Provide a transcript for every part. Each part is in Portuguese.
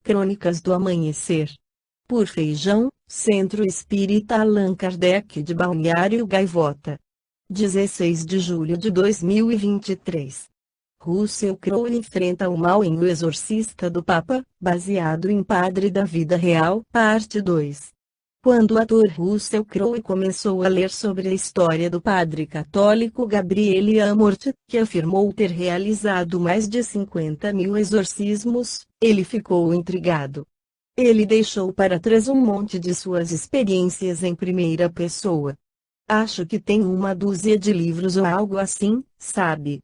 Crônicas do Amanhecer. Por Feijão, Centro Espírita Allan Kardec de Balneário Gaivota. 16 de julho de 2023. Russell Crowe enfrenta o mal em O Exorcista do Papa, baseado em Padre da Vida Real, parte 2. Quando o ator Russell Crowe começou a ler sobre a história do padre católico Gabriele Amorth, que afirmou ter realizado mais de 50.000 exorcismos, ele ficou intrigado. Ele deixou para trás um monte de suas experiências em primeira pessoa. Acho que tem uma dúzia de livros ou algo assim, sabe?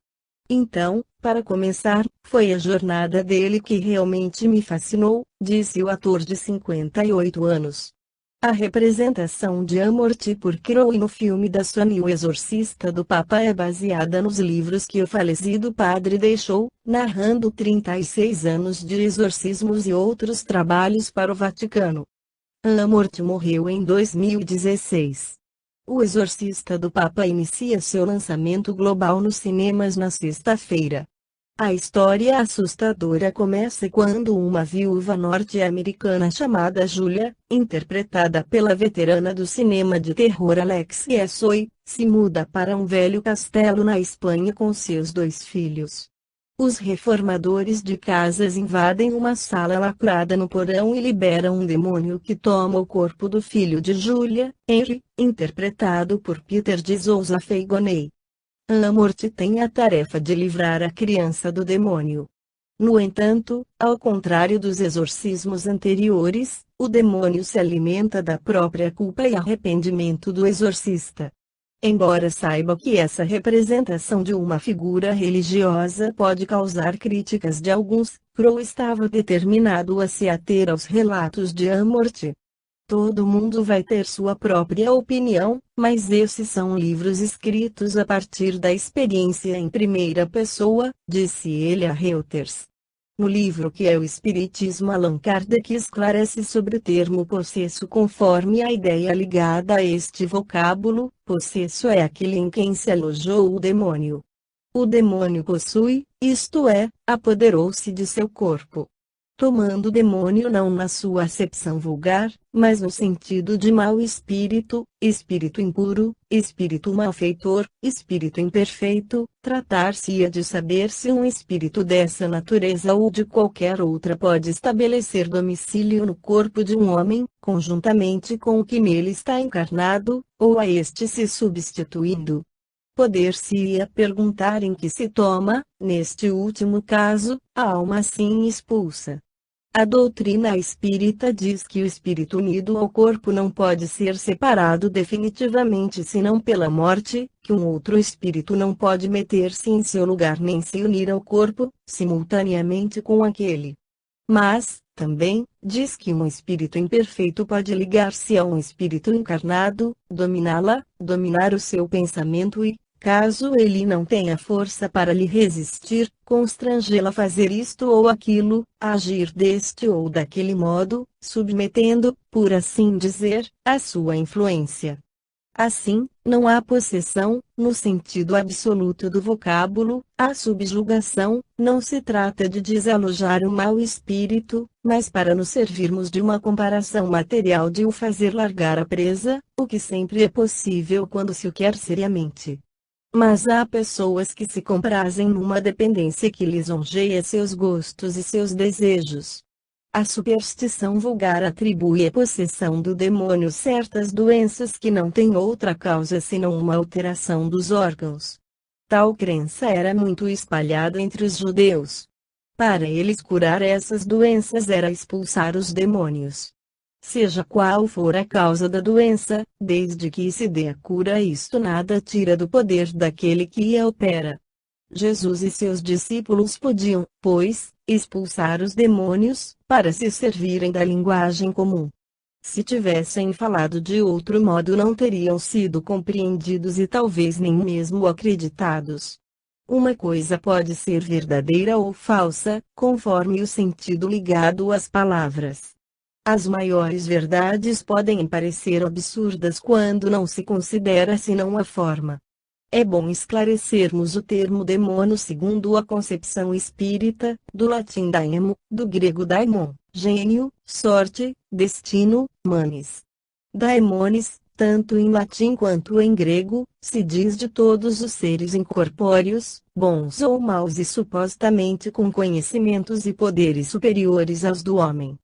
Então, para começar, foi a jornada dele que realmente me fascinou, disse o ator de 58 anos. A representação de Amorth por Crowe no filme da Sony O Exorcista do Papa é baseada nos livros que o falecido padre deixou, narrando 36 anos de exorcismos e outros trabalhos para o Vaticano. Amorth morreu em 2016. O Exorcista do Papa inicia seu lançamento global nos cinemas na sexta-feira. A história assustadora começa quando uma viúva norte-americana chamada Julia, interpretada pela veterana do cinema de terror Alexia Soy, se muda para um velho castelo na Espanha com seus 2 filhos. Os reformadores de casas invadem uma sala lacrada no porão e liberam um demônio que toma o corpo do filho de Julia, Henry, interpretado por Peter de Souza Feigoney. Amorth tem a tarefa de livrar a criança do demônio. No entanto, ao contrário dos exorcismos anteriores, o demônio se alimenta da própria culpa e arrependimento do exorcista. Embora saiba que essa representação de uma figura religiosa pode causar críticas de alguns, Crowe estava determinado a se ater aos relatos de Amorth. Todo mundo vai ter sua própria opinião, mas esses são livros escritos a partir da experiência em primeira pessoa, disse ele a Reuters. No livro Que é o Espiritismo, Allan Kardec esclarece sobre o termo possesso conforme a ideia ligada a este vocábulo. Possesso é aquele em quem se alojou o demônio. O demônio possui, isto é, apoderou-se de seu corpo. Tomando o demônio não na sua acepção vulgar, mas no sentido de mau espírito, espírito impuro, espírito malfeitor, espírito imperfeito, tratar-se-ia de saber se um espírito dessa natureza ou de qualquer outra pode estabelecer domicílio no corpo de um homem, conjuntamente com o que nele está encarnado, ou a este se substituindo. Poder-se-ia perguntar em que se toma, neste último caso, a alma assim expulsa. A doutrina espírita diz que o espírito unido ao corpo não pode ser separado definitivamente senão pela morte, que um outro espírito não pode meter-se em seu lugar nem se unir ao corpo, simultaneamente com aquele. Mas, também, diz que um espírito imperfeito pode ligar-se a um espírito encarnado, dominá-la, dominar o seu pensamento e, caso ele não tenha força para lhe resistir, constrangê-la a fazer isto ou aquilo, a agir deste ou daquele modo, submetendo, por assim dizer, a sua influência. Assim, não há possessão, no sentido absoluto do vocábulo, há subjugação, não se trata de desalojar o mau espírito, mas para nos servirmos de uma comparação material de o fazer largar a presa, o que sempre é possível quando se o quer seriamente. Mas há pessoas que se comprazem numa dependência que lisonjeia seus gostos e seus desejos. A superstição vulgar atribui à possessão do demônio certas doenças que não têm outra causa senão uma alteração dos órgãos. Tal crença era muito espalhada entre os judeus. Para eles curar essas doenças era expulsar os demônios. Seja qual for a causa da doença, desde que se dê a cura, isto nada tira do poder daquele que a opera. Jesus e seus discípulos podiam, pois, expulsar os demônios, para se servirem da linguagem comum. Se tivessem falado de outro modo, não teriam sido compreendidos e talvez nem mesmo acreditados. Uma coisa pode ser verdadeira ou falsa, conforme o sentido ligado às palavras. As maiores verdades podem parecer absurdas quando não se considera senão a forma. É bom esclarecermos o termo demônio segundo a concepção espírita, do latim daemon, do grego daimon, gênio, sorte, destino, manes. Daemones, tanto em latim quanto em grego, se diz de todos os seres incorpóreos, bons ou maus e supostamente com conhecimentos e poderes superiores aos do homem.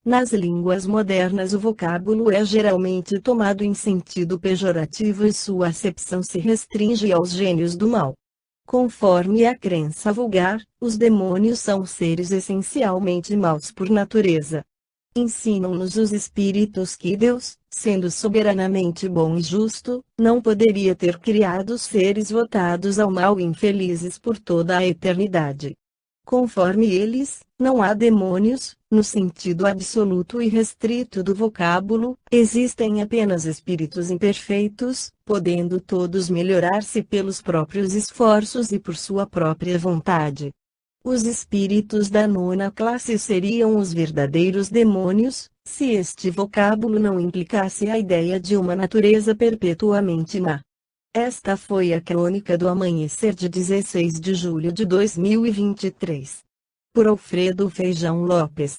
Nas línguas modernas o vocábulo é geralmente tomado em sentido pejorativo e sua acepção se restringe aos gênios do mal. Conforme a crença vulgar, os demônios são seres essencialmente maus por natureza. Ensinam-nos os espíritos que Deus, sendo soberanamente bom e justo, não poderia ter criado seres votados ao mal e infelizes por toda a eternidade. Conforme eles, não há demônios, no sentido absoluto e restrito do vocábulo, existem apenas espíritos imperfeitos, podendo todos melhorar-se pelos próprios esforços e por sua própria vontade. Os espíritos da nona classe seriam os verdadeiros demônios, se este vocábulo não implicasse a ideia de uma natureza perpetuamente má. Esta foi a crônica do amanhecer de 16 de julho de 2023. Por Alfredo Feijão Lopes.